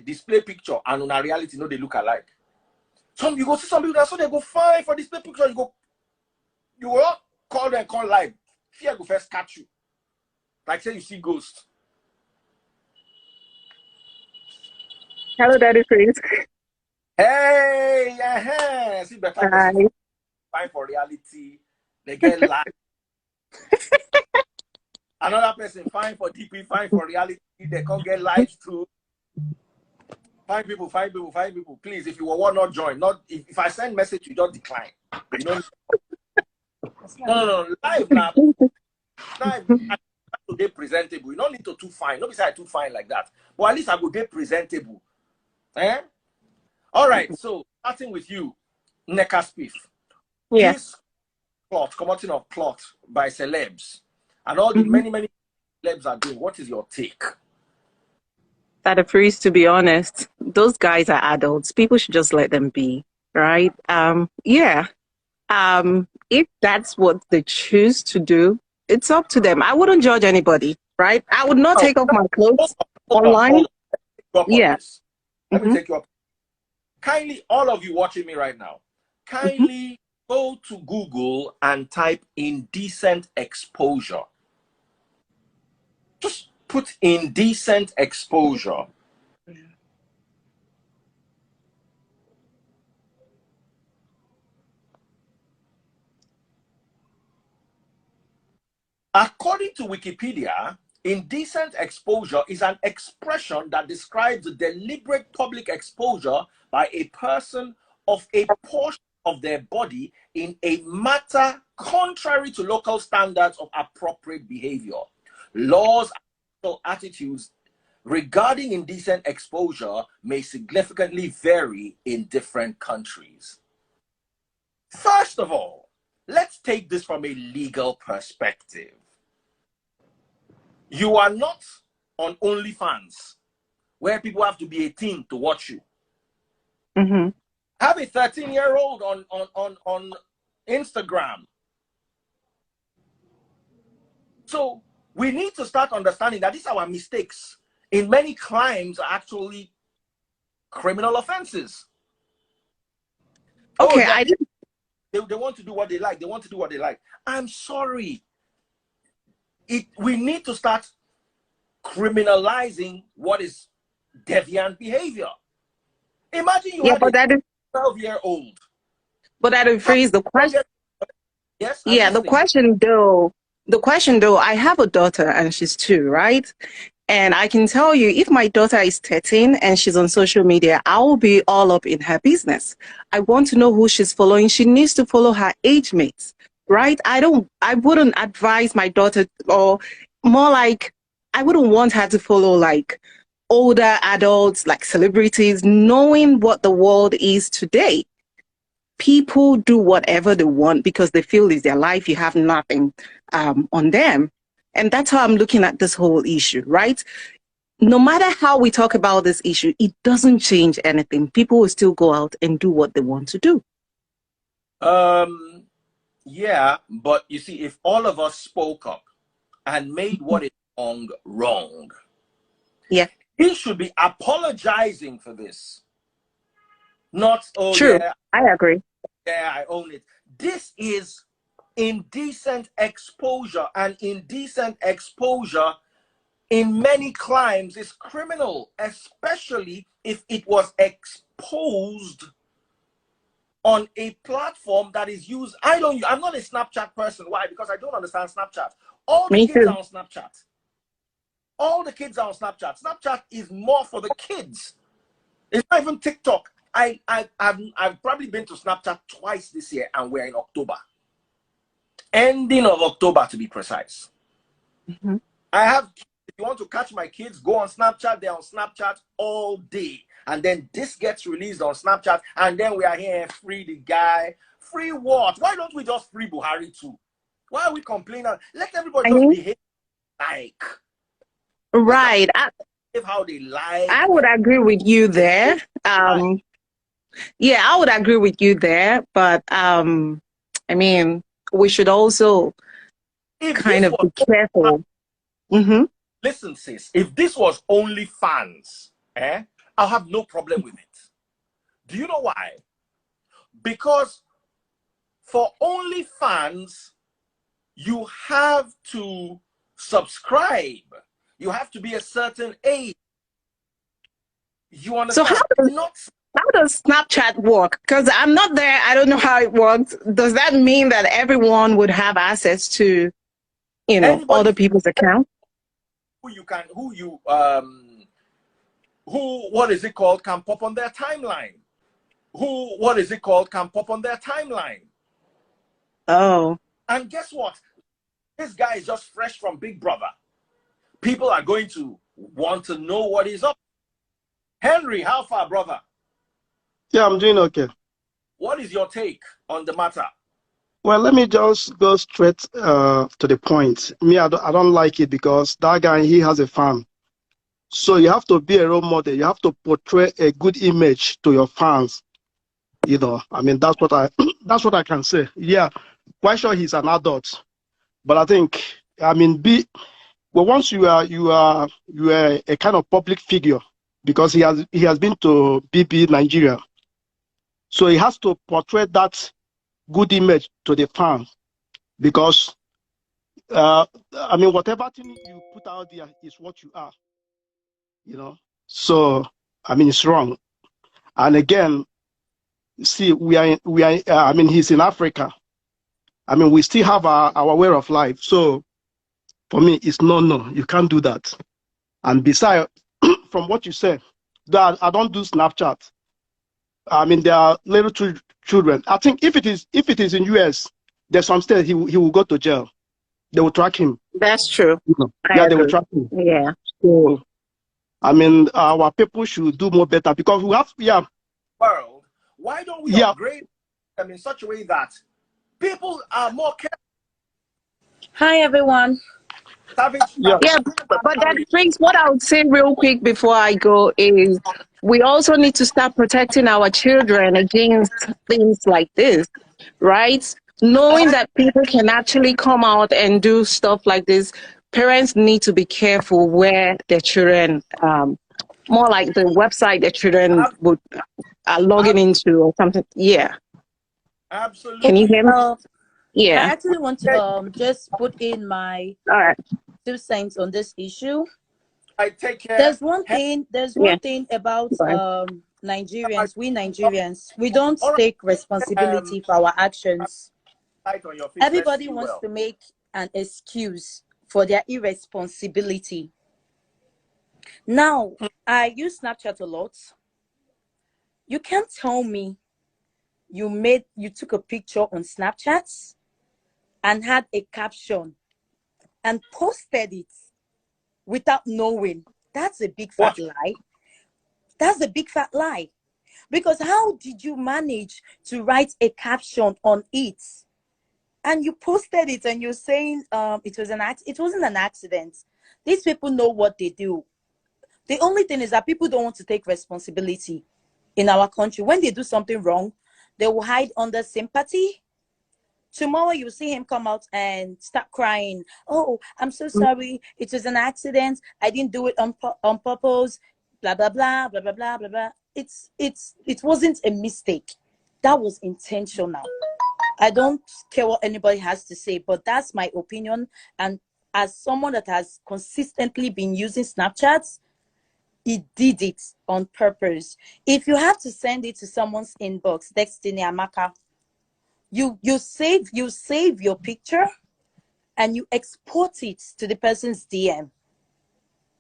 display picture and on a reality, no, they look alike. Some you go see some people that so they go fine for display picture. You will call them call live. Fear go first catch you. Like say you see ghost. Hello, Daddy Freeze. Hey, yeah, see better person fine for reality. They get live. Another person fine for DP, fine for reality. They can't get live too. Find people. Please, if you want not join, not if I send message, you don't decline. You know. No. Live now. Live. Today presentable. You don't need to too fine. Not beside too fine like that. But at least I go day presentable. Eh? All right. So starting with you, Nneka Spiff. Yeah. This plot, commenting of plot by celebs, and all the many celebs are doing. What is your take? Daddy Freeze, to be honest, those guys are adults. People should just let them be, right? Yeah. If that's what they choose to do, it's up to them. I wouldn't judge anybody, right? I would not take off my clothes online. Yeah. Let me take you up. Kindly, all of you watching me right now, kindly go to Google and type indecent exposure. Just put indecent exposure. According to Wikipedia, indecent exposure is an expression that describes the deliberate public exposure by a person of a portion of their body in a matter contrary to local standards of appropriate behavior. Laws and attitudes regarding indecent exposure may significantly vary in different countries. First of all, let's take this from a legal perspective. You are not on OnlyFans, where people have to be 18 to watch you. Have a 13-year-old on Instagram. So we need to start understanding that these are our mistakes. In many crimes are actually criminal offenses. Okay, they want to do what they like. They want to do what they like. I'm sorry. We need to start criminalizing what is deviant behavior. Imagine you have a 12-year-old. But Daddy Freeze, the question. Yes. Yeah, the question though, I have a daughter and she's 2, right? And I can tell you, if my daughter is 13 and she's on social media, I will be all up in her business. I want to know who she's following. She needs to follow her age mates, right? I wouldn't advise my daughter, or more like, I wouldn't want her to follow like older adults, like celebrities, knowing what the world is today. People do whatever they want because they feel it's their life. You have nothing on them. And that's how I'm looking at this whole issue, right? No matter how we talk about this issue, it doesn't change anything. People will still go out and do what they want to do. Yeah, but you see, if all of us spoke up and made what is wrong, yeah, he should be apologizing for this. Not, oh, true. Yeah, I agree. Yeah, I own it. This is indecent exposure, and indecent exposure in many crimes is criminal, especially if it was exposed on a platform that is used. I'm not a Snapchat person. Why? Because I don't understand Snapchat. All the kids are on Snapchat. All the kids are on Snapchat. Snapchat is more for the kids. It's not even TikTok. I've probably been to Snapchat twice this year, and we're in October. Ending of October, to be precise. I have, if you want to catch my kids, go on Snapchat. They're on Snapchat all day. And then this gets released on Snapchat, and then we are here and free the guy. Free what? Why don't we just free Buhari too? Why are we complaining? Let everybody just behave like. Right. How they like. I would agree with you there. Yeah, I would agree with you there. But I mean, we should also kind of be careful. Listen, sis, if this was only fans, I'll have no problem with it. Do you know why? Because for OnlyFans, you have to subscribe. You have to be a certain age. You understand? So how does Snapchat work? Because I'm not there. I don't know how it works. Does that mean that everyone would have access to, you know, Anybody, other people's accounts? What is it called, can pop on their timeline. What is it called, can pop on their timeline. Oh. And guess what? This guy is just fresh from Big Brother. People are going to want to know what he's up. Henry, how far, brother? Yeah, I'm doing okay. What is your take on the matter? Well, let me just go straight to the point. Me, I don't like it because that guy, he has a farm. So you have to be a role model. You have to portray a good image to your fans. You know, I mean, that's what I can say. Yeah, quite sure he's an adult, but I think, I mean, once you are a kind of public figure, because he has been to BB Nigeria, so he has to portray that good image to the fans, because I mean, whatever thing you put out there is what you are, you know. So I mean, it's wrong. And again, see, I mean, he's in Africa. I mean, we still have our way of life. So for me, it's no, you can't do that. And besides, from what you said, that I don't do Snapchat. I mean, there are little children. I think if it is in US, there's some state he will go to jail. They will track him. That's true. Yeah, they will track him. Yeah. So, I mean, our people should do more better, because we have, World, why don't we upgrade them in such a way that people are more careful? Hi, everyone. But that brings, what I would say real quick before I go is, we also need to start protecting our children against things like this, right? Knowing that people can actually come out and do stuff like this, parents need to be careful where their children, more like the website their children are logging into or something. Yeah. Absolutely. Can you hear me? Yeah. I actually want to just put in my 2 cents on this issue. I take care. There's one thing about Nigerians. We Nigerians, we don't take responsibility for our actions. Everybody wants to make an excuse for their irresponsibility. Now, I use Snapchat a lot. You can't tell me you took a picture on Snapchat and had a caption and posted it without knowing. That's a big fat lie. That's a big fat lie. Because how did you manage to write a caption on it? And you posted it and you're saying it wasn't an accident. These people know what they do. The only thing is that people don't want to take responsibility in our country. When they do something wrong, they will hide under sympathy. Tomorrow you see him come out and start crying. Oh, I'm so sorry. It was an accident. I didn't do it on purpose. Blah, blah, blah, blah, blah, blah, blah, blah. It wasn't a mistake. That was intentional. I don't care what anybody has to say, but that's my opinion. And as someone that has consistently been using Snapchat, he did it on purpose. If you have to send it to someone's inbox, Destiny Amaka, you save your picture and you export it to the person's DM.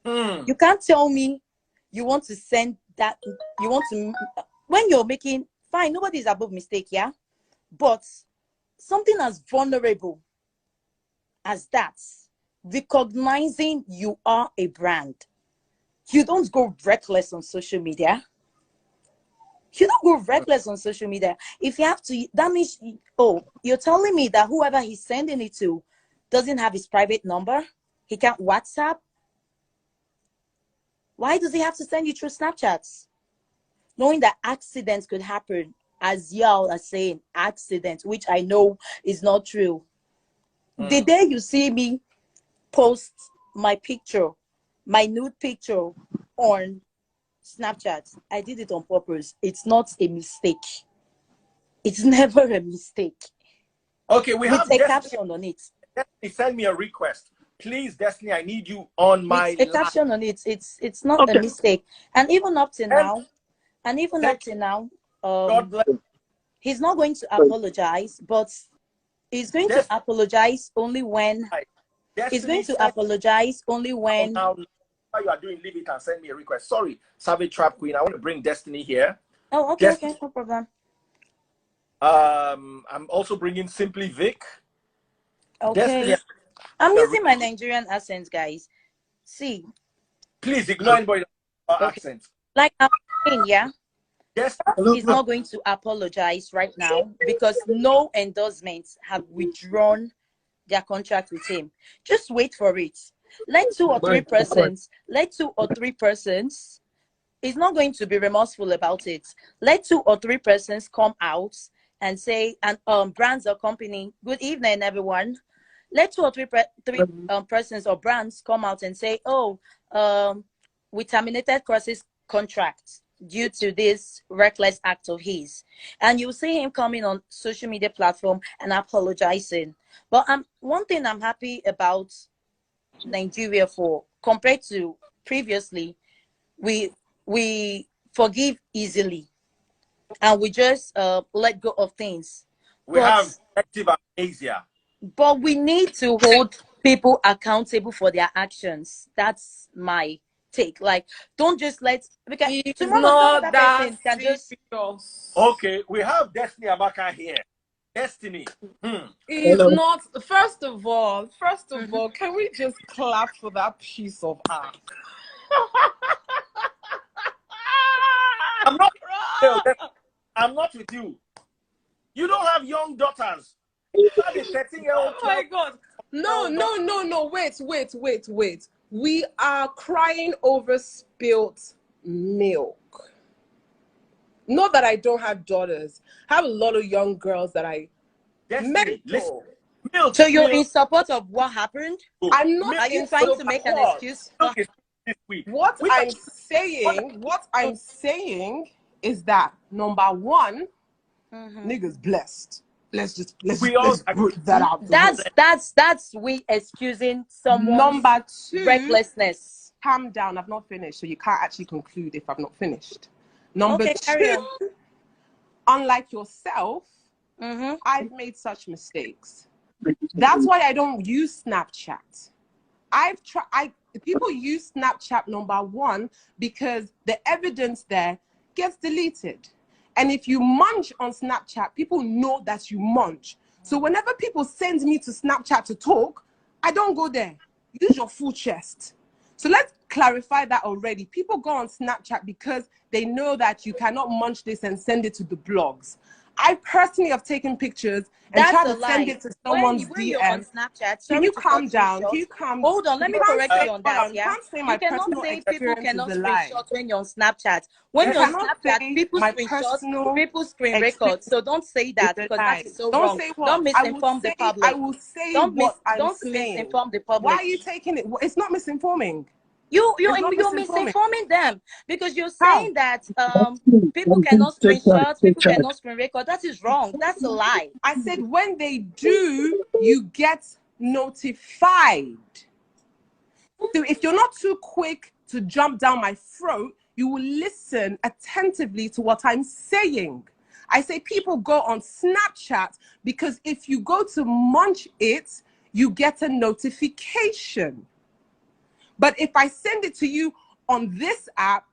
You can't tell me you want to send that, when you're making, fine, nobody's above mistake, yeah? But something as vulnerable as that, recognizing you are a brand, you don't go reckless on social media. You don't go reckless on social media. If you have to, that means, you're telling me that whoever he's sending it to doesn't have his private number? He can't WhatsApp? Why does he have to send you through Snapchats? Knowing that accidents could happen, as y'all are saying, accidents, which I know is not true. The day you see me post my picture, my nude picture on Snapchat. I did it on purpose. It's not a mistake. It's never a mistake. Okay, we With have a Destiny. caption on it. Destiny, send me a request. Please, Destiny, I need you on my With a live. caption on it. It's not a Okay. mistake. And even up to now, Thank God bless. he's not going to apologize, but he's going to apologize only when he's going to apologize only when Now, while you are doing, leave it and send me a request. Sorry, Savage Trap Queen. I want to bring Destiny here. Oh, okay, okay, no problem. I'm also bringing Simply Vic. Okay. Destiny, I'm using my Nigerian accent, guys. See. please ignore anybody accent. Like I'm saying, yeah. Destiny, He's not going to apologize right now because no endorsements have withdrawn their contract with him. Just wait for it. Let two or three persons. He's not going to be remorseful about it. Let 2 or 3 persons come out and say, and brands or company, good evening, everyone. Let 2 or 3 persons or brands come out and say, oh, we terminated Cross's contract due to this reckless act of his. And you'll see him coming on social media platform and apologizing. But one thing I'm happy about Nigeria for, compared to previously, we forgive easily and we just let go of things. We have active amnesia. But we need to hold people accountable for their actions. That's my take. Like, don't just let, because tomorrow that person can just. Okay, we have Destiny Amaka here. Destiny. It's not. First of all, can we just clap for that piece of art? I'm not with you. You don't have young daughters. You have a 13-year-old. Oh my God. No. Wait. We are crying over spilt milk. Not that I don't have daughters. I have a lot of young girls that I mentor. So you're in support of what happened? I'm not. Are you trying to make an excuse? What I'm saying is that number one, niggas blessed. Let's put that out. That's we excusing someone's number 2 recklessness. Calm down. I've not finished, so you can't actually conclude if I've not finished. Number 2, unlike yourself, I've made such mistakes. That's why I don't use Snapchat. People use Snapchat, number 1, because the evidence there gets deleted. And if you munch on Snapchat, people know that you munch. So whenever people send me to Snapchat to talk, I don't go there. Use your full chest. So let's clarify that already. People go on Snapchat because they know that you cannot munch this and send it to the blogs. I personally have taken pictures and tried to send it to someone's when you're on DM. Snapchat, Can you calm down? Can you calm? Hold on, let me correct you on that. You can't say my personal people cannot is a lie. screenshot when you're on Snapchat. When you're on Snapchat, people screenshot, people screen record. So don't say that because that is so wrong. Say what? Don't misinform the public. I will say don't misinform the public. Why are you taking it? It's not misinforming. You're misinforming them because you're saying that people cannot screenshot, people cannot screen record. That is wrong. That's a lie. I said when they do, you get notified. So if you're not too quick to jump down my throat, you will listen attentively to what I'm saying. I say people go on Snapchat because if you go to munch it, you get a notification. But if I send it to you on this app,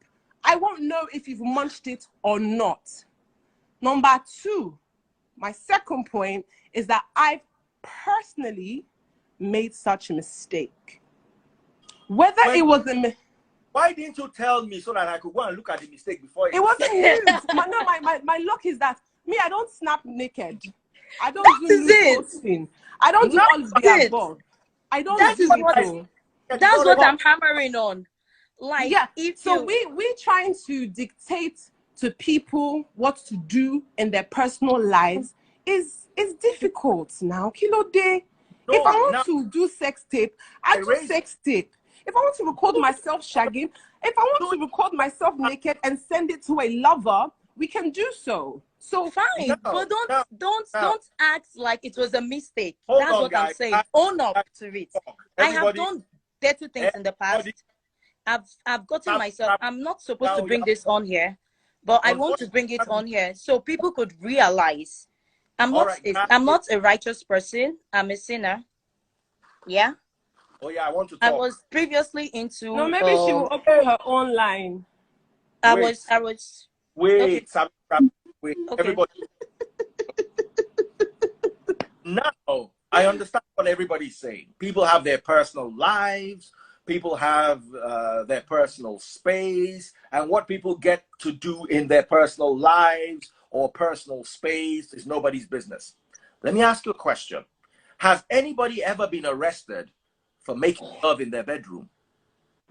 I won't know if you've munched it or not. Number 2, my second point is that I've personally made such a mistake. Whether it was a why didn't you tell me so that I could go and look at the mistake before it wasn't news. My luck is that me, I don't snap naked. I don't do posting. I don't do all of the above. I don't do it. That's what I'm hammering on. Like, yeah. We trying to dictate to people what to do in their personal lives is difficult now. Kilo day. No, if I want to do sex tape, I do sex tape. If I want to record myself shagging, If I want to record myself naked and send it to a lover, we can do so. So fine, but don't act like it was a mistake. Hold That's on, what guys. I'm saying. Own up to it. I have done dirty things in the past. I've gotten myself. I'm not supposed to bring this on here, but I want to bring it on here so people could realize I'm not a righteous person. I'm a sinner. Yeah. Oh yeah, I want to talk. I was previously into. No, maybe she will open her own line. I was. Wait, okay. Wait, okay. Everybody. Now, I understand what everybody's saying. People have their personal lives. People have their personal space. And what people get to do in their personal lives or personal space is nobody's business. Let me ask you a question. Has anybody ever been arrested for making love in their bedroom?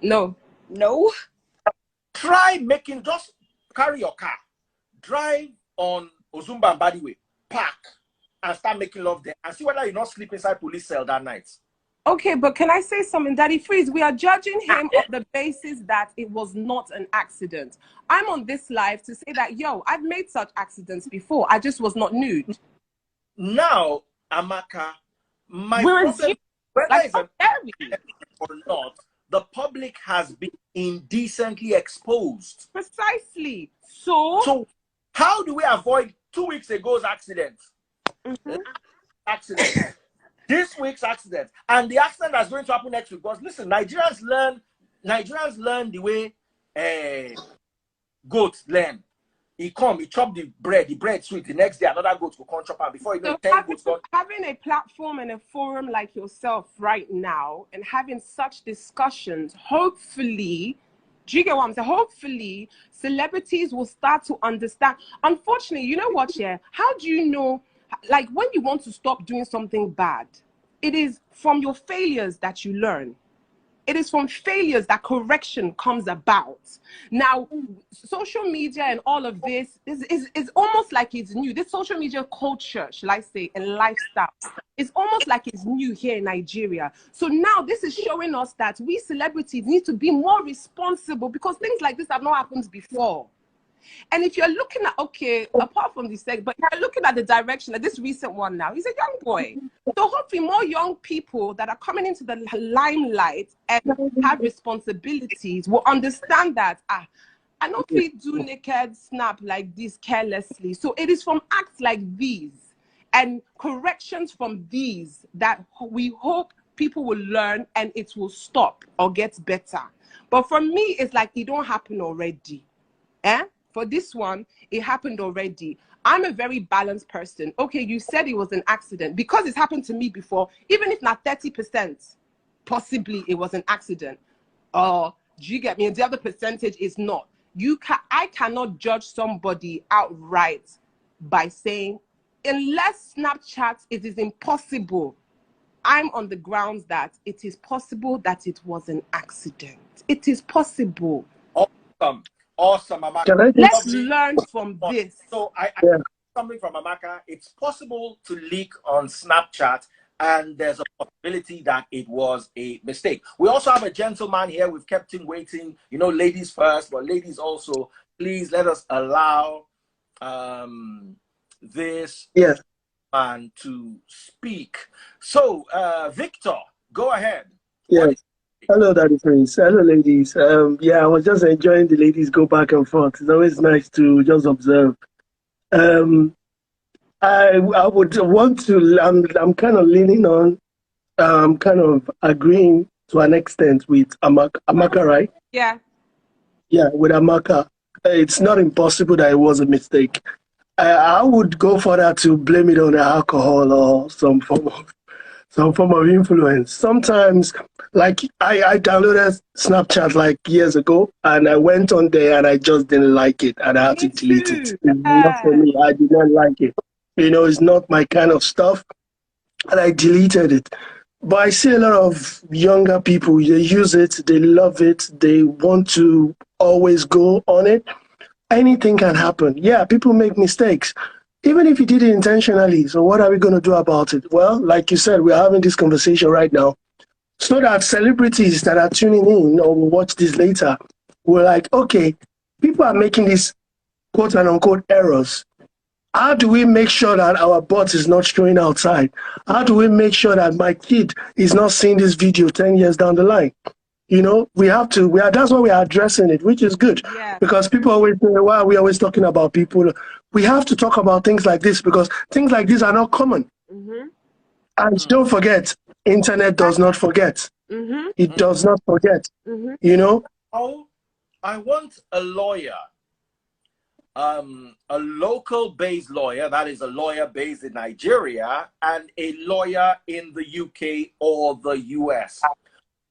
No. No. Try making, just carry your car, drive on Ozumba and Badiwe, park, and start making love there, and see whether you not sleep inside police cell that night. Okay, but can I say something, Daddy Freeze? We are judging him on the basis that it was not an accident. I'm on this live to say that, yo, I've made such accidents before. I just was not nude. Now, Amaka, my problem, whether it's an accident or not, the public has been indecently exposed. Precisely. So how do we avoid 2 weeks ago's accident? Accident. This week's accident. And the accident that's going to happen next week. Because listen, Nigerians learn the way goats learn. He chop the bread sweet. The next day, another goat will come chop and before you know, 10 goats gone. Having a platform and a forum like yourself right now and having such discussions, hopefully, do you get what I'm saying? Hopefully, celebrities will start to understand. Unfortunately, you know what, yeah? How do you know, like when you want to stop doing something bad, it is from your failures that you learn. It is from failures that correction comes about. Now, social media and all of this is almost like it's new. This social media culture, shall I say, and lifestyle, is almost like it's new here in Nigeria. So now this is showing us that we celebrities need to be more responsible because things like this have not happened before. And if you're looking at, okay, apart from this, but you're looking at the direction of this recent one now, he's a young boy. So hopefully more young people that are coming into the limelight and have responsibilities will understand that, I know people do naked snap like this carelessly. So it is from acts like these and corrections from these that we hope people will learn and it will stop or get better. But for me, it's like it don't happen already. For this one, it happened already. I'm a very balanced person. Okay, you said it was an accident. Because it's happened to me before, even if not 30%, possibly it was an accident. Or do you get me? And the other percentage is not. I cannot judge somebody outright by saying, unless Snapchat, it is impossible. I'm on the grounds that it is possible that it was an accident. It is possible. Awesome, Amaka. Let's learn from this. So I something from Amaka. It's possible to leak on Snapchat, and there's a possibility that it was a mistake. We also have a gentleman here. We've kept him waiting. You know, ladies first, but ladies also. Please let us allow this man to speak. So, Victor, go ahead. Yes. Hello, Daddy Prince. Hello, ladies. Yeah, I was just enjoying the ladies go back and forth. It's always nice to just observe. I would want to. I'm kind of leaning on, kind of agreeing to an extent with Amaka, right? Yeah. Yeah, with Amaka, it's not impossible that it was a mistake. I would go further to blame it on the alcohol or some form of influence. Sometimes, like I downloaded Snapchat like years ago, and I went on there and I just didn't like it, and I had to delete it. It's not for me. I did not like it. You know, it's not my kind of stuff, and I deleted it. But I see a lot of younger people, they use it, they love it, they want to always go on it. Anything can happen. Yeah, people make mistakes. Even if you did it intentionally, so what are we going to do about it? Well, like you said, we're having this conversation right now so that celebrities that are tuning in or will watch this later we're like, okay, people are making these quote and unquote errors. How do we make sure that our butt is not showing outside? How do we make sure that my kid is not seeing this video 10 years down the line? You know, that's why we are addressing it, which is good. Yeah. Because people always say, why are we always talking about people? We have to talk about things like this because things like this are not common. And don't forget, internet does not forget. It does not forget. You know? Oh, I want a lawyer, a local-based lawyer, that is a lawyer based in Nigeria, and a lawyer in the UK or the US.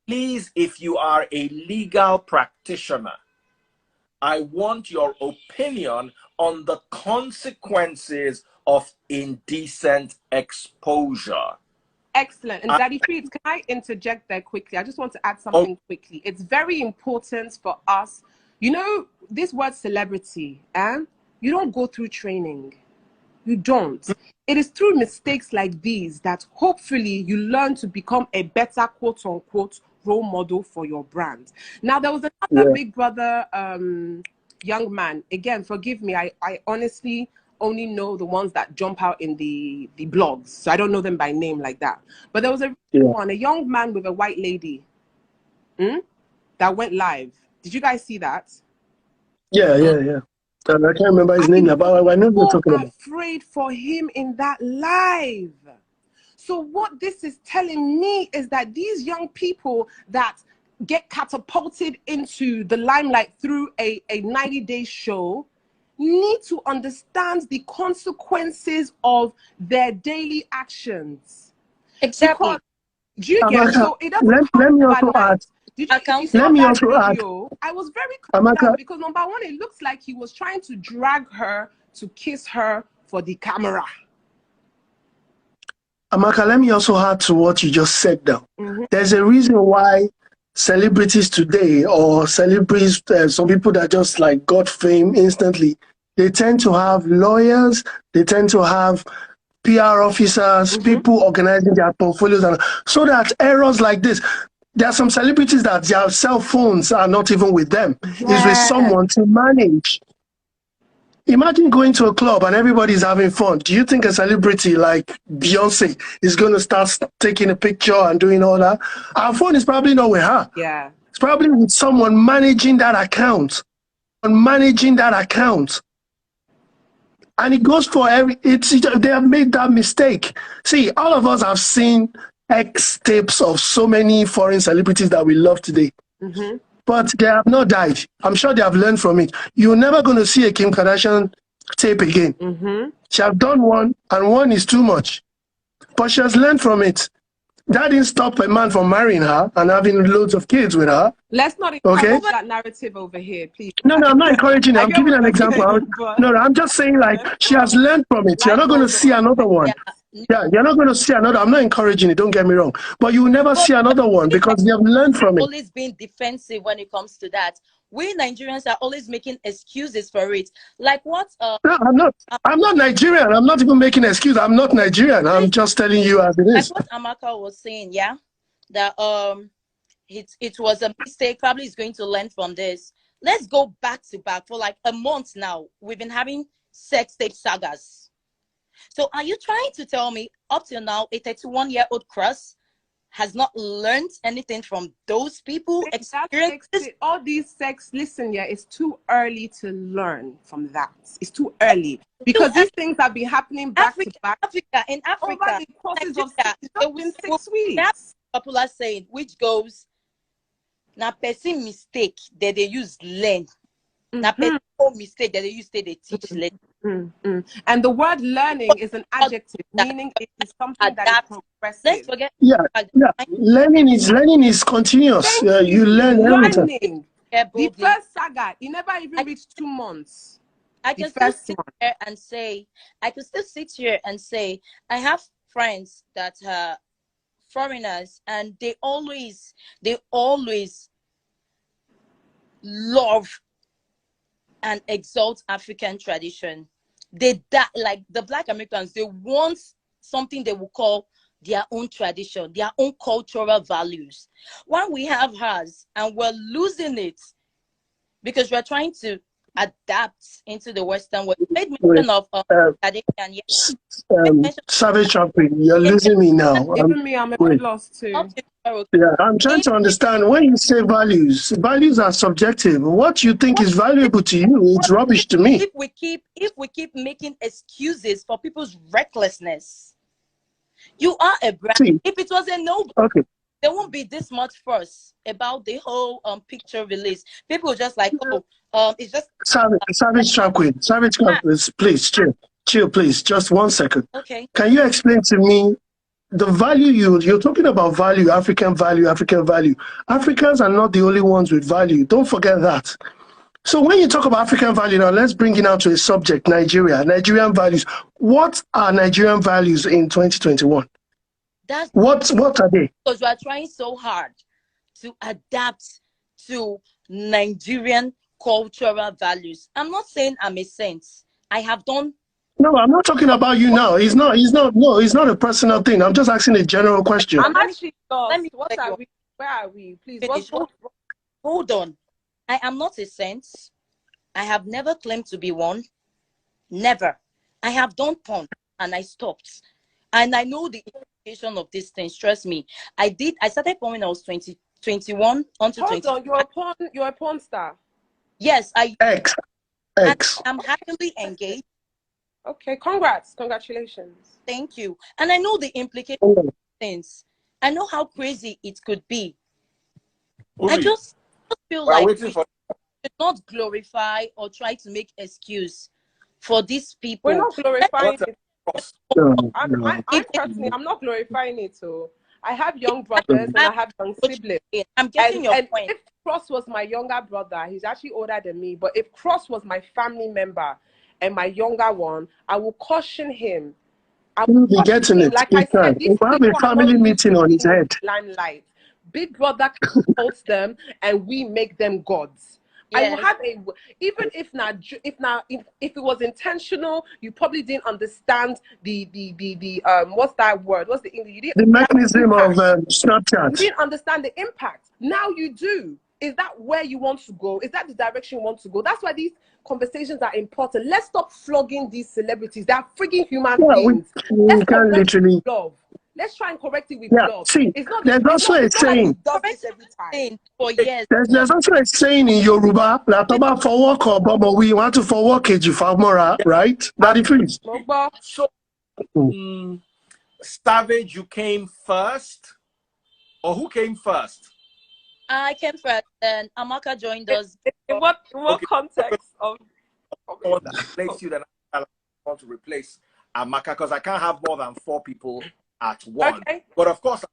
Please, if you are a legal practitioner, I want your opinion on the consequences of indecent exposure. Excellent. And Daddy Freeds, can I interject there quickly? I just want to add something quickly. It's very important for us. You know, this word celebrity, you don't go through training. You don't. It is through mistakes like these that hopefully you learn to become a better quote unquote role model for your brand. Now, there was another Big Brother young man. Again, forgive me. I honestly only know the ones that jump out in the blogs. So I don't know them by name like that. But there was a young man with a white lady that went live. Did you guys see that? Yeah. I can't remember his name, but I know what you're talking about. Afraid for him in that live. So what this is telling me is that these young people that get catapulted into the limelight through a 90-day show need to understand the consequences of their daily actions. Exactly. Because, do you get so it doesn't let me also add. Let me also add. I was very concerned because number one, it looks like he was trying to drag her to kiss her for the camera. Amaka, let me also add to what you just said now. There's a reason why celebrities today, or celebrities, some people that just like got fame instantly, they tend to have lawyers, they tend to have PR officers, people organizing their portfolios, and so that errors like this, there are some celebrities that their cell phones are not even with them. It's with someone to manage. Imagine going to a club and everybody's having fun. Do you think a celebrity like Beyonce is going to start taking a picture and doing all that? Our phone is probably not with her. Yeah. It's probably with someone managing that account. And it goes for they have made that mistake. See, all of us have seen X tapes of so many foreign celebrities that we love today. But they have not died. I'm sure they have learned from it. You're never going to see a Kim Kardashian tape again. She has done one, and one is too much. But she has learned from it. That didn't stop a man from marrying her and having loads of kids with her. Let's not encourage that narrative over here, please. No, I'm not encouraging it. I'm giving an example. No, I'm just saying, like, she has learned from it. You're not going to see another one. Yeah, you're not going to see another. I'm not encouraging it. Don't get me wrong. But you will never see another one because they have learned from it. Always being defensive when it comes to that. We Nigerians are always making excuses for it. Like what? No, I'm not. I'm not Nigerian. I'm not even making an excuse. I'm not Nigerian. I'm just telling you as it is. Like what Amaka was saying, yeah, that it was a mistake. Probably is going to learn from this. Let's go back to back for like a month now. We've been having sex tape sagas. So are you trying to tell me up till now a 31-year-old Cross has not learned anything from those people? All these sex, listen, it's too early to learn from that. It's too early because these things have been happening back to back. In Africa, over the courses of 6 weeks. That's a popular saying which goes, "Na person mistake that they use learn. Na person mistake that they use they teach learn." And the word learning is an adjective, meaning it is something that is progressive. Let's forget. Learning is continuous. You learn everything. The first saga, it never even reached 2 months. I can still sit here and say, I have friends that are foreigners, and they always love and exalt African tradition. Like the Black Americans, they want something they will call their own tradition, their own cultural values. When we have ours and we're losing it, because we're trying to adapt into the Western world. You made mention of Savage Champion, you're losing me now. Even me, I'm a bit lost too. Yeah, I'm trying to understand when you say values are subjective. What you think is valuable to you, it's rubbish to me. If we keep making excuses for people's recklessness, you are a brand. See, if it was a no, okay, there won't be this much fuss about the whole picture release. People just like, it's just Savage Champion, please chill, please, just 1 second. Okay. Can you explain to me the value you're talking about? Value, African value. Africans are not the only ones with value. Don't forget that. So when you talk about African value, now let's bring it out to a subject, Nigerian values. What are Nigerian values in 2021? What are they? Because we are trying so hard to adapt to Nigerian cultural values. I'm not saying I'm a saint. I have done. No, I'm not talking about you now. It's not a personal thing. I'm just asking a general question. I'm actually lost. What are we? Where are we? Please, hold on. I am not a saint. I have never claimed to be one. Never. I have done porn and I stopped. And I know the implication of these things. Trust me. I started porn when I was 21 until 20. Hold on, you're a porn star. Yes, X. I'm happily engaged. Okay, congratulations. Thank you. And I know the implications of things. I know how crazy it could be. Uli, I just feel like we should not glorify or try to make excuse for these people. We're not glorifying it. I'm not glorifying it. So I have young brothers and I have young siblings. I'm getting your point. If Cross was my younger brother, he's actually older than me, but if Cross was my family member and my younger one, I will caution him. I will be getting it. Like I said, we have a family meeting on his head. Limelight. Big Brother holds them and we make them gods. Yes. I will have even if it was intentional, you probably didn't understand the what's that word? What's the English? The mechanism of Snapchat. You didn't understand the impact. Now you do. Is that where you want to go? Is that the direction you want to go? That's why these conversations are important. Let's stop flogging these celebrities. They are freaking human beings. We can literally love. Let's try and correct it with love. See, there's also a saying. There's also a saying in Yoruba, for work or Bobo, we want to for work right? That is so Savage, you came first? Or who came first? I came first, and Amaka joined us. In what context of? I want to replace you, then I want to replace Amaka because I can't have more than 4 people at one. Okay. But of course,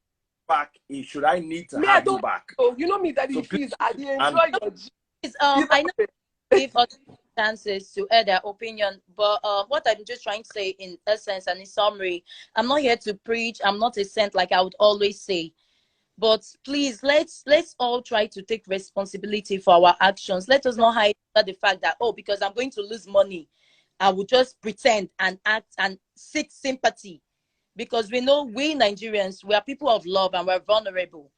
back. Should I need to have you back? Oh, you know me, Daddy. So please, I enjoy your. I know give other chances to air their opinion, but what I'm just trying to say in essence and in summary, I'm not here to preach. I'm not a saint, like I would always say. But please, let's all try to take responsibility for our actions. Let us not hide the fact that, because I'm going to lose money, I will just pretend and act and seek sympathy. Because we know we Nigerians, we are people of love and we're vulnerable.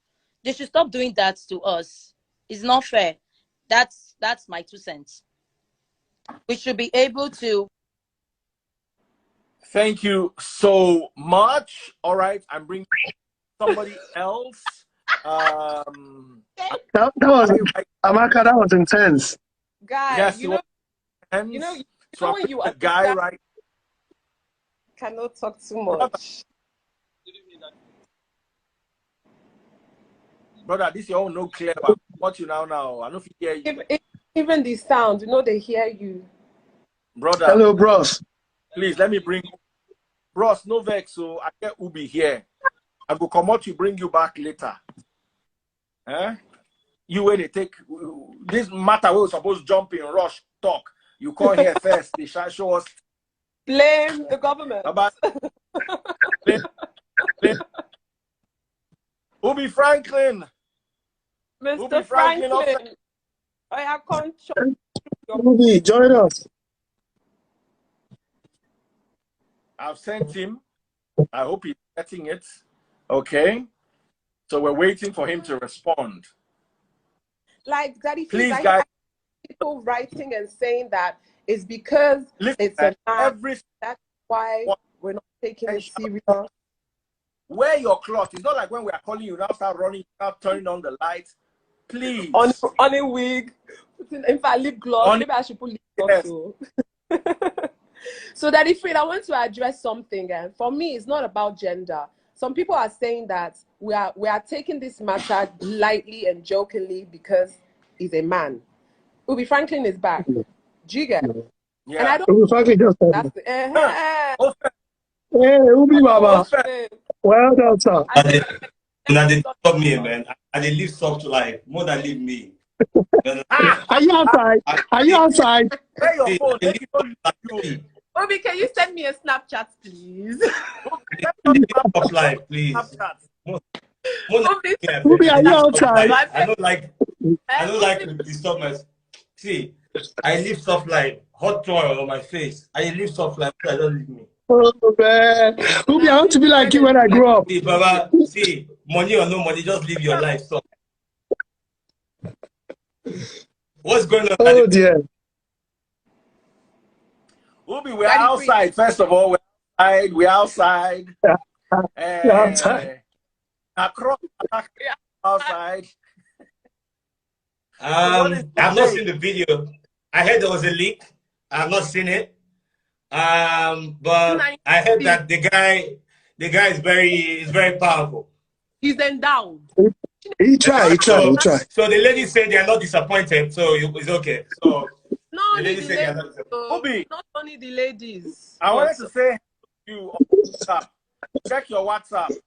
They should stop doing that to us. It's not fair. That's my 2 cents. We should be able to. Thank you so much. All right, I'm bringing somebody else. That was Amaka. That was intense. Guys, yes, you know so when you are guy right. Cannot talk too much. Brother, this your own no clear about what you now. I don't know if you hear you. Even the sound, they hear you. Brother. Hello, bros. Please let me bring bros, no vex, so I get Ubi here. I go come out to bring you back later. You when they take this matter we were supposed to jump in, rush, talk. You call here first, they shall show us. Blame the government. Blame. Ubi Franklin. Mr. Franklin. I have control. Ubi, join us. I've sent him. I hope he's getting it. Okay. So we're waiting for him to respond. Like, Daddy, please, guys. people writing and saying that it's because it's a man. That's why we're not taking it serious. Wear your cloth. It's not like when we are calling you now, start running, start turning on the lights. Please. On a wig. In fact, lip gloss. Maybe I should put lip gloss too. So Daddy Fred, I want to address something. And for me, it's not about gender. Some people are saying that we are taking this matter lightly and jokingly because he's a man. Ubi Franklin is back. Jigga. Yeah. And I don't. Ubi Franklin just That's Hey, Ubi Baba. Well done, sir. Now they stop me, man. I they live soft life more than leave me. Are you outside? Are you outside? Where your phone? Obi, can you send me a Snapchat, please? Soft life, please. Obi, are you outside? I don't like to disturb my. See, I live soft life. Hot oil on my face. I live soft life. I don't leave me. Oh man, Obi, I want to be like you when I grow up. See, Baba, see, money or no money, just live your life. So, what's going on? Oh dear. Ubi, we're outside. First of all, we're outside. We're outside. Across outside. I've not seen the video. I heard there was a leak. I've not seen it. But I heard that the guy is very powerful. He's endowed. He tried. So the ladies say they are not disappointed, so it's okay. So no, the ladies say they are not disappointed. Not only the ladies. I wanted to say to you on WhatsApp. Check your WhatsApp.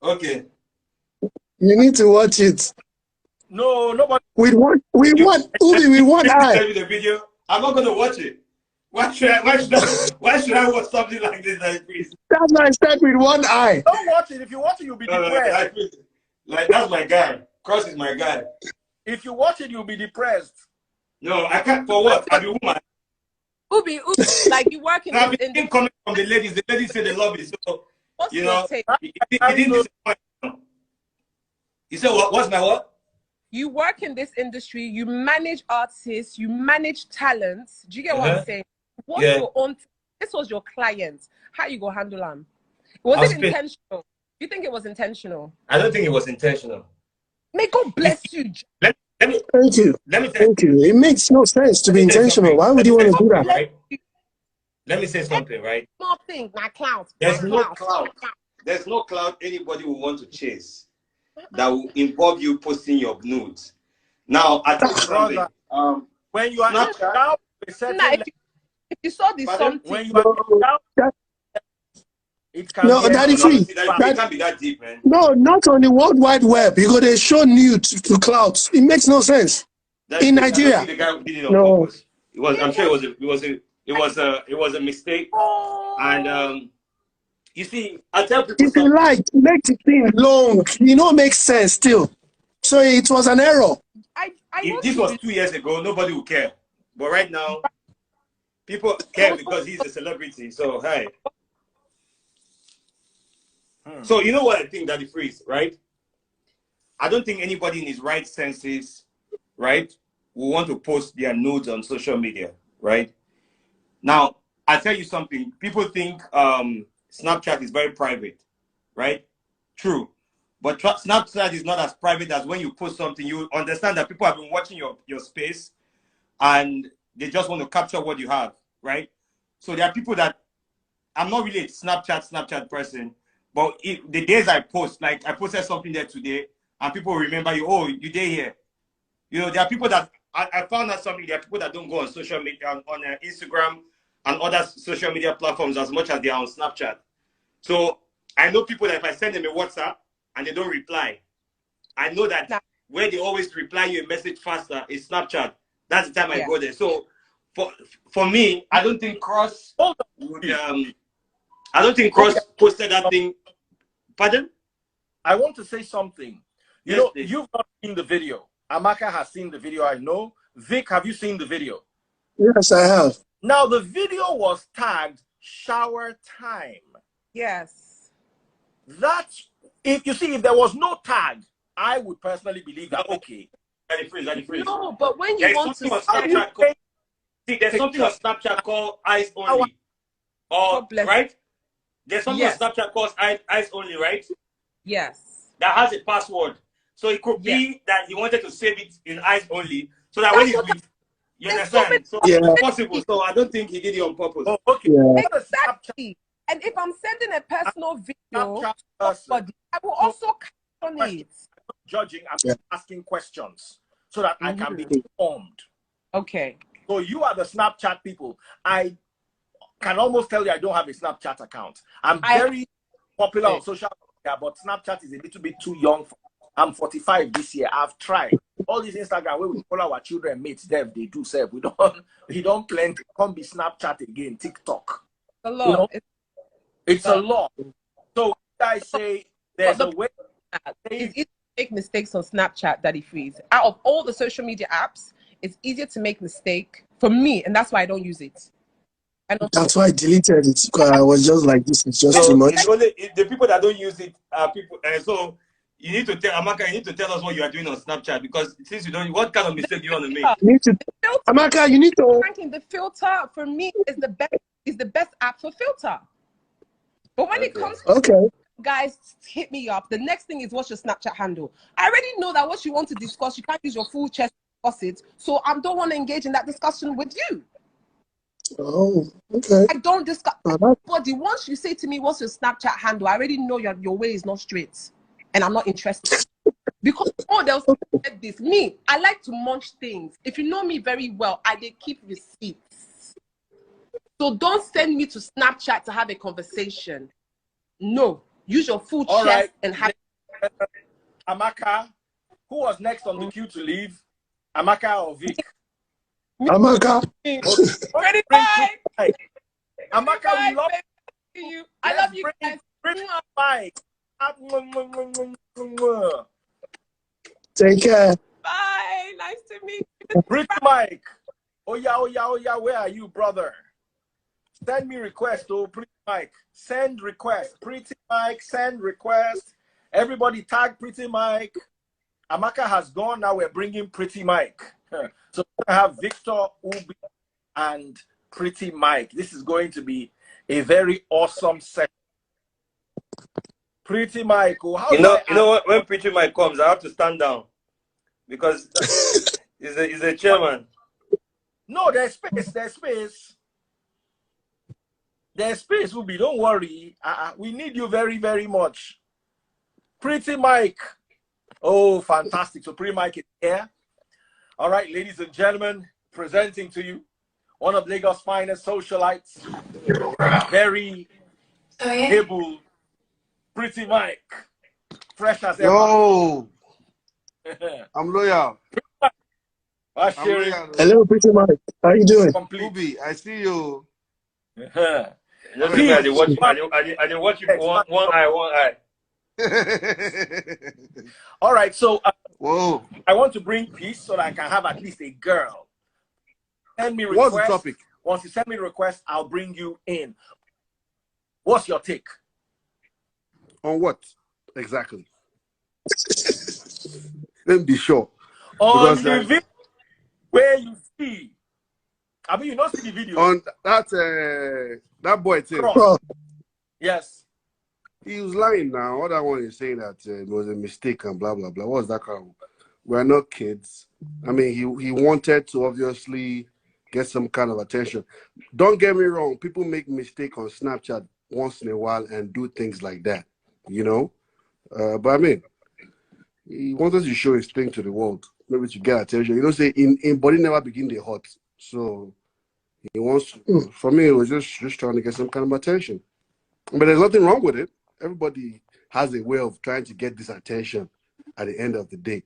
Okay. You need to watch it. No, nobody. We want Ubi with one eye. Tell me the video. I'm not gonna watch it. Why should I watch something like this? That's why I said with one eye. Don't watch it. If you watch it, you'll be depressed. Like that's my guy. Cross is my guy. If you watch it, you'll be depressed. No, I can't. For what? I'm a woman. Ubi, like you work in I've been coming from the ladies. The ladies say they love it. So what's you know, take? You said what? What's my what? You work in this industry, you manage artists, you manage talents. Do you get what I'm saying? What's your own? This was your client. How you go handle them? Was it intentional? Do you think it was intentional? I don't think it was intentional. May God bless you. Let me, Thank you. Thank you. It makes no sense to be intentional. Why would you want to do that? Right? Let me say something, right? Small thing, my cloud. There's no cloud. There's no cloud anybody will want to chase that will involve you posting your nudes. Now, I think something. When you are not down, if you saw this something, when you are down, it can no, Daddy Free. It can't be that deep, man. No, not on the World Wide Web. You go they show nude to clouds. It makes no sense. In Nigeria. The guy who did it on purpose. It was. I'm sure it was a mistake. And you see, I tell people if you like, make the thing long. You know, makes sense still. So it was an error. If this was 2 years ago, nobody would care. But right now, people care because he's a celebrity. So hey. So you know what I think, Daddy Freeze, right? I don't think anybody in his right senses, right, will want to post their nudes on social media, right? Now, I'll tell you something. People think Snapchat is very private, right? True. But Snapchat is not as private as when you post something. You understand that people have been watching your space and they just want to capture what you have, right? So there are people that, I'm not really a Snapchat person, but the days I post, like I posted something there today and people remember you, oh, you did here. You know, there are people that, I found out something, there are people that don't go on social media, on Instagram and other social media platforms as much as they are on Snapchat. So I know people that if I send them a WhatsApp and they don't reply, I know that where they always reply you a message faster is Snapchat. That's the time I go there. So for me, I don't think Cross would, I don't think Cross posted that thing. Pardon? I want to say something. You know, you've not seen the video. Amaka has seen the video, I know. Vic, have you seen the video? Yes, I have. Now, the video was tagged shower time. Yes. That's, if you see, if there was no tag, I would personally believe that, okay, No, but when you want to there's something on Snapchat called eyes only. Or right? There's something on Snapchat called eyes only, right? Yes. That has a password. So it could be that he wanted to save it in eyes only, so that when he's with, you understand? So it's possible. So I don't think he did it on purpose. Oh, okay. Yeah. Exactly. And if I'm sending a personal video, I will also caption it. I'm not judging, I'm just asking questions so that I can be informed. Okay. So you are the Snapchat people. I can almost tell you I don't have a Snapchat account. I'm very popular on social media, but Snapchat is a little bit too young. I'm 45 this year. I've tried all these Instagram where we follow our children, mates, they do say we don't plan to come be Snapchat again, TikTok. A lot. You know? It's a lot. So I say there's a way. It's easy to make mistakes on Snapchat, Daddy Freeze. Out of all the social media apps, it's easier to make mistake for me, and that's why I don't use it. That's why I deleted it, because I was just like, this is just too much. It's only the people that don't use it are people, and so you need to tell Amaka, you need to tell us what you are doing on Snapchat, because since you don't, what kind of mistake do you want to make? Amaka, you need to. The filter for me is the best app for filter. But when it comes to guys, hit me up. The next thing is, what's your Snapchat handle? I already know that what you want to discuss, you can't use your full chest to discuss it. So I don't want to engage in that discussion with you. Oh, okay. I don't discuss. But once you say to me, what's your Snapchat handle? I already know your way is not straight. And I'm not interested. Because they'll say this. Me, I like to munch things. If you know me very well, I keep receipts. So don't send me to Snapchat to have a conversation. No. Use your full chest and have. Amaka, who was next on the queue to leave? Amaka or Vic? Amaka. Ready, bye. Amaka, we love you. I love you guys. Bring Mike. Take care. Bye. Nice to meet you. Pretty Mike. Oh yeah. Where are you, brother? Send me request, Pretty Mike. Send request. Pretty Mike, send request. Everybody tag Pretty Mike. Amaka has gone. Now we're bringing Pretty Mike. So we have Victor, Ubi, and Pretty Mike. This is going to be a very awesome session. Pretty Mike, you know what? When Pretty Mike comes, I have to stand down because he's a chairman. No, there's space. There's space, Ubi. Don't worry. We need you very, very much. Pretty Mike. Oh, fantastic. So Pretty Mike is here. All right, ladies and gentlemen, presenting to you one of Lagos' finest socialites. Very able. Pretty Mike. Fresh as ever. Yo. I'm loyal. Hello, Pretty Mike. How you doing? Ubi, I see you. I watch you one eye. All right, so whoa. I want to bring peace so that I can have at least a girl. Send me request. What's the topic? Once you send me request, I'll bring you in. What's your take? On what exactly? Let me be sure. On the video where you see. I mean, you don't see the video. On that boy thing. Yes. He was lying now. All that one is saying that it was a mistake and blah blah blah. What's that kind of? We're not kids. I mean, he wanted to obviously get some kind of attention. Don't get me wrong. People make mistake on Snapchat once in a while and do things like that, you know. But I mean, he wanted to show his thing to the world, maybe to get attention. You know, say in body never begin the hot. So he wants. For me, it was just trying to get some kind of attention. But there's nothing wrong with it. Everybody has a way of trying to get this attention at the end of the day.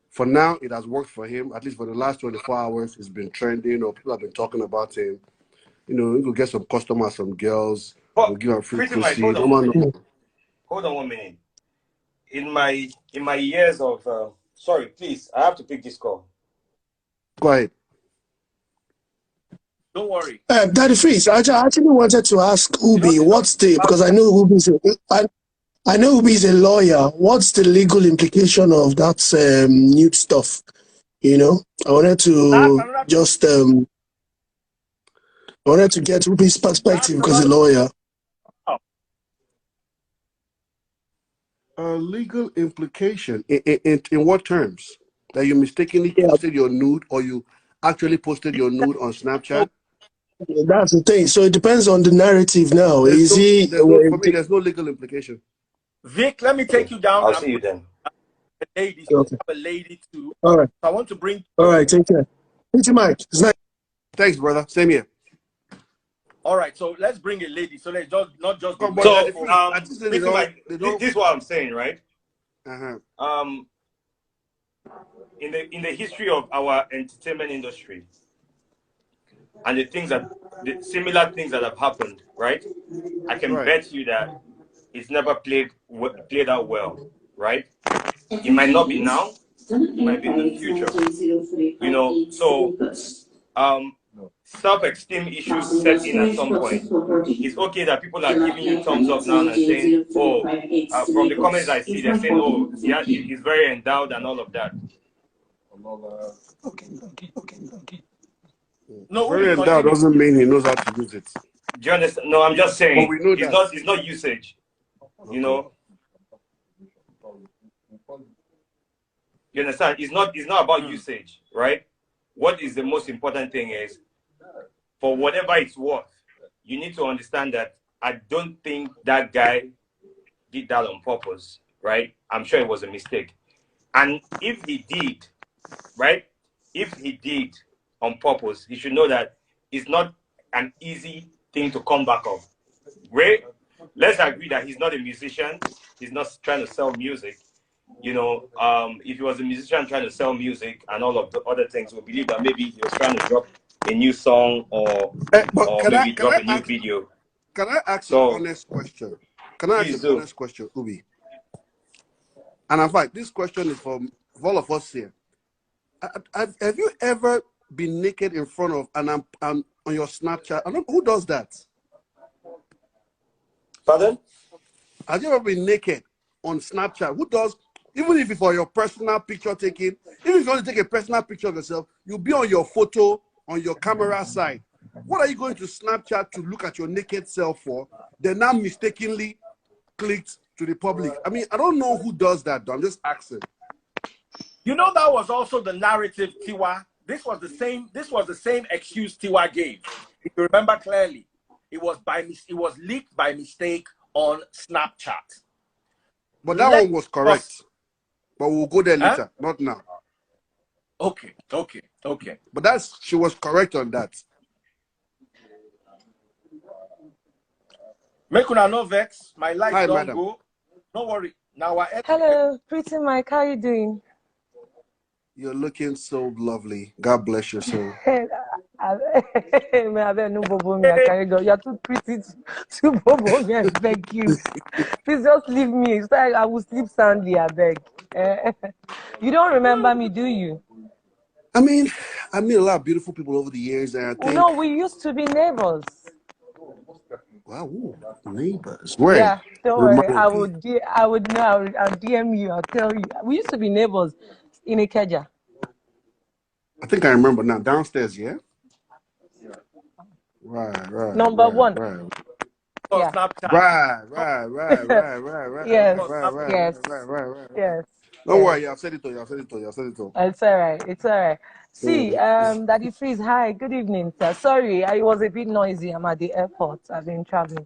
For now, it has worked for him. At least for the last 24 hours, it's been trending, or people have been talking about him. You know, he could get some customers, some girls. We'll give him free proceed. Hold on 1 minute. In my years of sorry, please, I have to pick this call. Go ahead. Don't worry. Daddy Freeze, I actually wanted to ask Ubi, what's the, because I know Ubi is a lawyer. What's the legal implication of that nude stuff? You know, I wanted to just I wanted to get Ruby's perspective because a lawyer. Legal implication in what terms? That you mistakenly posted your nude, or you actually posted your nude on Snapchat? That's the thing. So it depends on the narrative now. There's no legal implication. Vic, let me take you down. I'll see you then. Ladies, okay. Have a lady too. All right. So I want to bring. All right, take care. Thank you, Mike. It's nice. Thanks, brother. Same here. All right, so let's bring a lady. So let's just not just. So this is what I'm saying, right? In the history of our entertainment industry, and the similar things that have happened, right? I can bet you that it's never played out well, right? It might not be now, it might be in the future. You know, so self-esteem issues set in at some point. It's okay that people are giving you thumbs up now and saying, oh, from the comments I see, they're saying, oh, yeah, he's very endowed and all of that. Okay. No, very endowed doesn't mean he knows how to use it. Do you understand? No, I'm just saying, we know it's not usage, you know? You understand? It's not about usage, right? What is the most important thing is, for whatever it's worth, you need to understand that I don't think that guy did that on purpose, right? I'm sure it was a mistake. And if he did, right? If he did on purpose, he should know that it's not an easy thing to come back of. Right? Let's agree that he's not a musician. He's not trying to sell music. You know, if he was a musician trying to sell music and all of the other things, we believe that maybe he was trying to drop a new song or maybe drop a new video. Can I ask an honest question? Can I ask an honest question, Ubi? And in fact, this question is for all of us here. Have you ever been naked in front of and on your Snapchat? I don't know who does that. Pardon? Have you ever been naked on Snapchat? Who does? Even if it's for your personal picture taking, even if you want to take a personal picture of yourself, you'll be on your photo on your camera side. What are you going to Snapchat to look at your naked self for? They now mistakenly clicked to the public. I mean, I don't know who does that, though. I'm just asking. You know, that was also the narrative, Tiwa. This was the same excuse Tiwa gave. If you remember clearly, it was leaked by mistake on Snapchat. But that one was correct. But we'll go there later, not now. Okay. But she was correct on that. Make una no vex. My life Hi, don't madam. go. Don't worry. Now hello, pretty Mike. How you doing? You're looking so lovely. God bless your soul. You're too pretty to bobo me. I beg you. Please just leave me. It's like I will sleep soundly. I beg. You don't remember me, do you? I mean, I met a lot of beautiful people over the years, and I think. No, we used to be neighbors. Wow, neighbors. Where? Yeah, don't worry. I'll DM you. I'll tell you. We used to be neighbors in Ikeja. I think I remember now. Downstairs, yeah. Right. Number one. Right. Yeah. Right. Yes. Don't worry, I've said it to you. It's all right. See, Daddy Freeze, hi, good evening, sir. Sorry, I was a bit noisy. I'm at the airport. I've been traveling.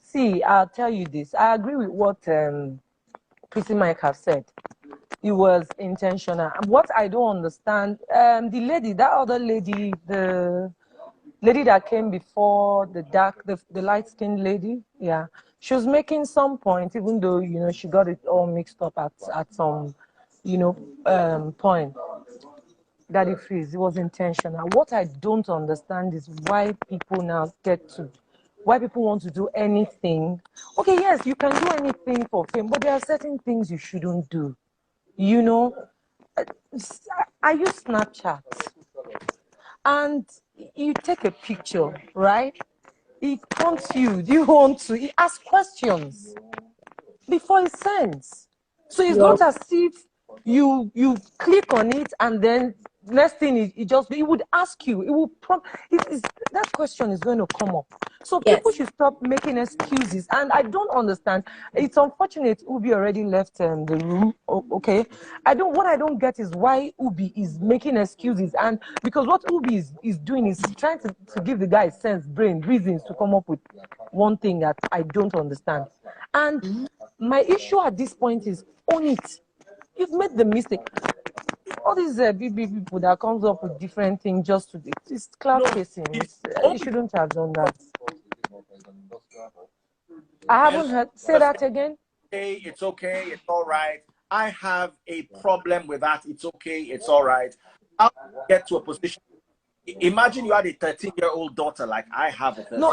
See, I'll tell you this. I agree with what Pretty Mike have said. It was intentional. What I don't understand, the other lady, the lady that came before, the light-skinned lady, yeah, she was making some point, even though, you know, she got it all mixed up at some, you know, point. Daddy Freeze, it was intentional. What I don't understand is why people now why people want to do anything. Okay, yes, you can do anything for fame, but there are certain things you shouldn't do. You know, I use Snapchat, and you take a picture, right? It prompts you. Do you want to? It asks questions before it sends. So it's not as if you click on it, and then next thing it would ask you, it will prompt, that question is going to come up. So people should stop making excuses. And I don't understand. It's unfortunate Ubi already left the room. Okay, what I don't get is why Ubi is making excuses. And because what Ubi is doing is trying to give the guy sense, brain, reasons to come up with one thing that I don't understand. And my issue at this point is, own it. You've made the mistake. All these big people that comes up with different things just to it's cloud chasing. You shouldn't have done that. I haven't heard. Say that again. Hey, it's okay. It's all right. I have a problem with that. It's okay. It's all right. I'll get to a position. Imagine you had a 13-year-old daughter like I have a 13-year-old. No,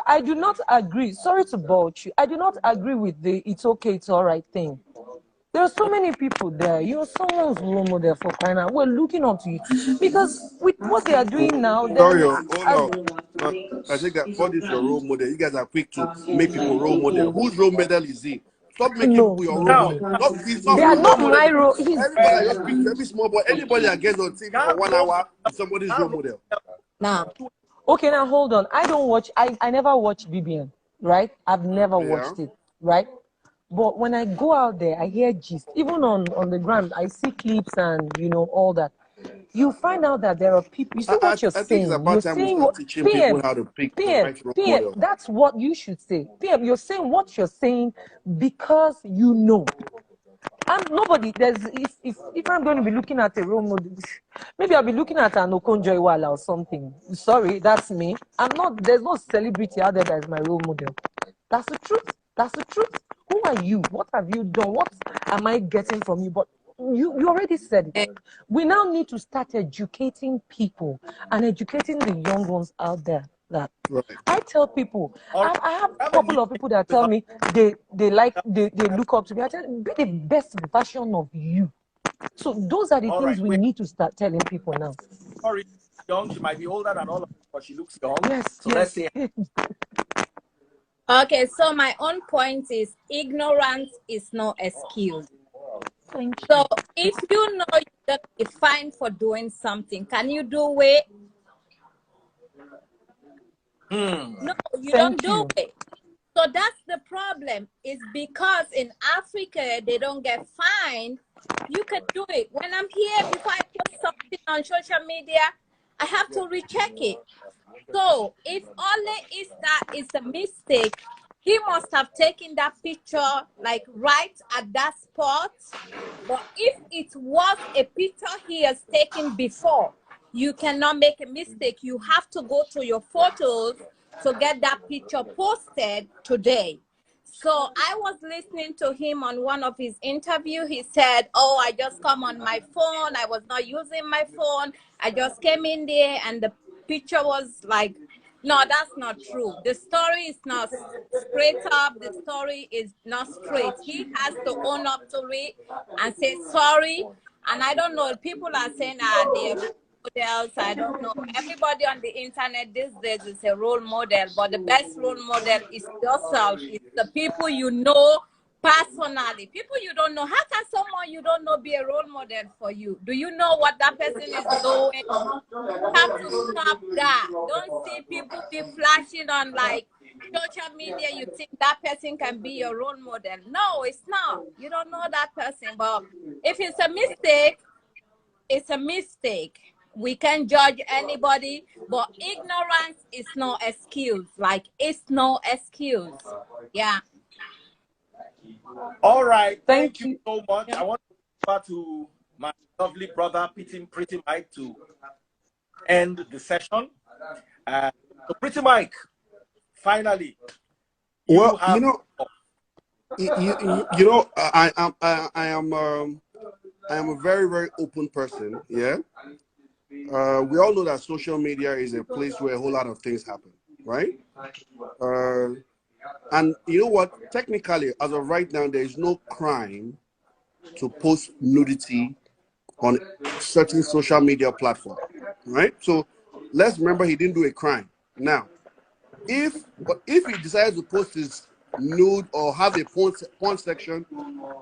I do not agree. Sorry to bolt you. I do not agree with the it's okay, it's all right thing. There are so many people there. You're someone's role model for crying out. We're looking up to you. Because with what they are doing now, sorry, I think that for this your role model, you guys are quick to make people role model. Whose role model is he? Stop making your role model. They are not my role. Everybody just speaks every small boy. Anybody that gets on TV for 1 hour is somebody's role model. Now, okay, now hold on. I don't watch. I never watched BBM, right? I've never watched it, right? But when I go out there, I hear gist. Even on the ground, I see clips and all that. You find out that there are people. You see what you're saying. You're saying what people how to pick PM. That's what you should say. PM, you're saying what you're saying because you know. And nobody, if I'm going to be looking at a role model, maybe I'll be looking at an Okonjo-Iweala or something. Sorry, that's me. There's no celebrity out there that is my role model. That's the truth. That's the truth. Who are you? What have you done? What am I getting from you? But you already said it. We now need to start educating people and educating the young ones out there. That I tell people, I have a couple of people that tell me they look up to me. I tell them, be the best version of you. So those are the things we need to start telling people now. Sorry, young. She might be older than all of us, but she looks young. Yes. So let's say. Okay, so my own point is ignorance is no excuse. Thank you. So if you know you're going to be fined for doing something, can you do it? No, you don't do it. So that's the problem. It's because in Africa, they don't get fined. You can do it. When I'm here, before I post something on social media, I have to recheck it. So if Ole is that is a mistake, he must have taken that picture like right at that spot. But if it was a picture he has taken before, you cannot make a mistake. You have to go to your photos to get that picture posted today. So I was listening to him on one of his interviews. He said, oh, I just come on my phone. I was not using my phone. I just came in there and the picture was like, no, that's not true. The story is not straight up. The story is not straight. He has to own up to it and say sorry. And I don't know, people are saying they're models. I don't know. Everybody on the internet these days is a role model, but the best role model is yourself. It's the people you know personally. People you don't know. How can someone you don't know be a role model for you? Do you know what that person is doing? You have to stop that. Don't see people be flashing on like social media. You think that person can be your role model. No, it's not. You don't know that person. But if it's a mistake, it's a mistake. We can't judge anybody, but ignorance is no excuse. Like, it's no excuse. Yeah. All right. Thank you so much. I want to go to my lovely brother, Pretty Mike, to end the session. So Pretty Mike, finally. Well, I am a very, very open person. Yeah. We all know that social media is a place where a whole lot of things happen, right? And you know what? Technically, as of right now, there is no crime to post nudity on certain social media platform, right? So let's remember he didn't do a crime. Now, if he decides to post his nude or have a porn section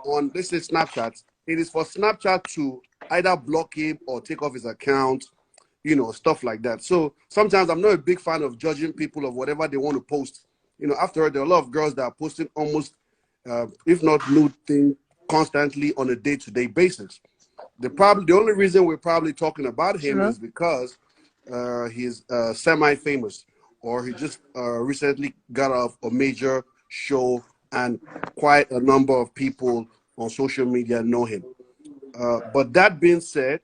on, let's say, Snapchat, it is for Snapchat to either block him or take off his account, you know, stuff like that. So sometimes I'm not a big fan of judging people of whatever they want to post. You know, after all, there are a lot of girls that are posting almost, if not nude thing, constantly on a day-to-day basis. The only reason we're probably talking about him is because he's semi-famous, or he just recently got off a major show, and quite a number of people on social media know him. But that being said,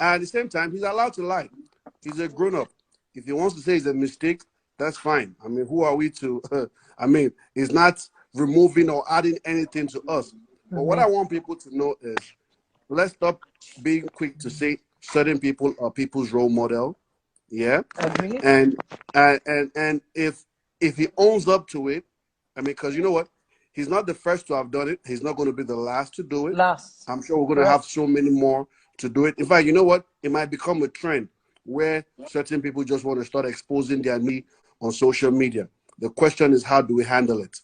at the same time, he's allowed to lie. He's a grown-up. If he wants to say it's a mistake, that's fine. I mean, who are we to? I mean, it's not removing or adding anything to us. But what I want people to know is, let's stop being quick to say certain people are people's role model. Yeah. And if he owns up to it, I mean, because you know what? He's not the first to have done it. He's not going to be the last to do it. I'm sure we're going to have so many more to do it. In fact, you know what? It might become a trend where certain people just want to start exposing their knee on social media. The question is, how do we handle it?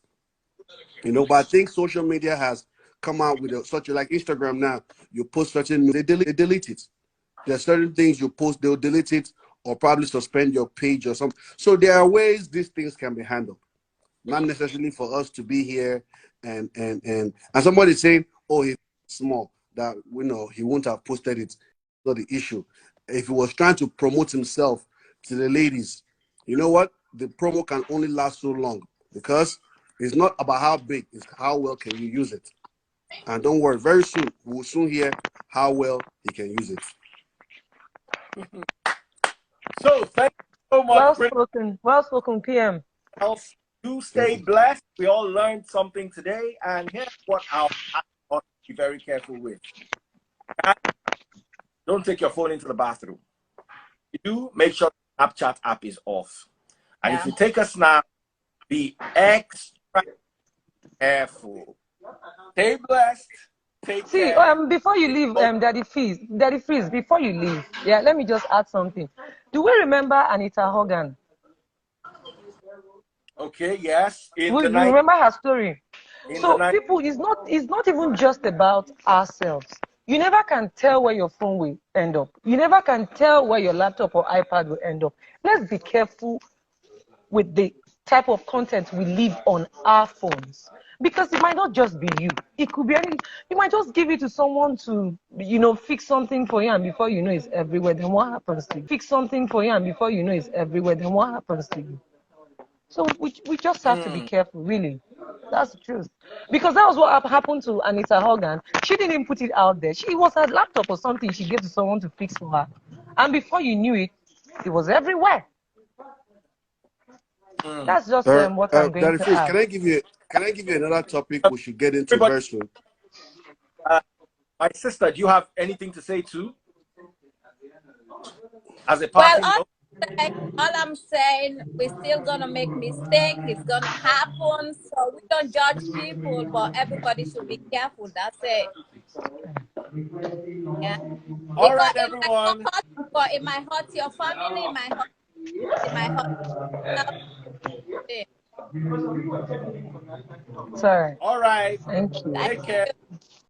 You know, but I think social media has come out with such a, like Instagram now, you post certain, they delete it. There are certain things you post, they'll delete it or probably suspend your page or something. So there are ways these things can be handled. Not necessarily for us to be here and somebody saying, oh, he's small, that we know he won't have posted it. Not the issue. If he was trying to promote himself to the ladies, you know what? The promo can only last so long, because it's not about how big, it's how well can you use it. And don't worry, very soon, we will soon hear how well he can use it. So thank you so much. Well spoken, PM. Do stay blessed. We all learned something today, and here's what I'll be very careful with. Don't take your phone into the bathroom. If you do, make sure the Snapchat app is off. And if you take a snap, be extra careful. Stay blessed. Take care. Before you leave, Daddy Freeze, before you leave, yeah, let me just add something. Do we remember Anita Hogan? Okay, yes. You remember her story? So people, it's not even just about ourselves. You never can tell where your phone will end up. You never can tell where your laptop or iPad will end up. Let's be careful with the type of content we leave on our phones, because it might not just be you. It could be any. You might just give it to someone to, you know, fix something for you, and before you know it's everywhere. Then what happens to you? Fix something for you, and before you know it's everywhere. Then what happens to you? So we just have to be careful, really. That's the truth. Because that was what happened to Anita Hogan. She didn't put it out there. She was a laptop or something she gave to someone to fix for her. And before you knew it, it was everywhere. That's just what I'm going to add. Can I give you another topic we should get into very soon? My sister, do you have anything to say too? As a parting note? All I'm saying, we're still gonna make mistakes. It's gonna happen. So we don't judge people, but everybody should be careful. That's it. Yeah. All right, everyone. But it might hurt your family. It might hurt. Sorry. All right. Thank you. Take care.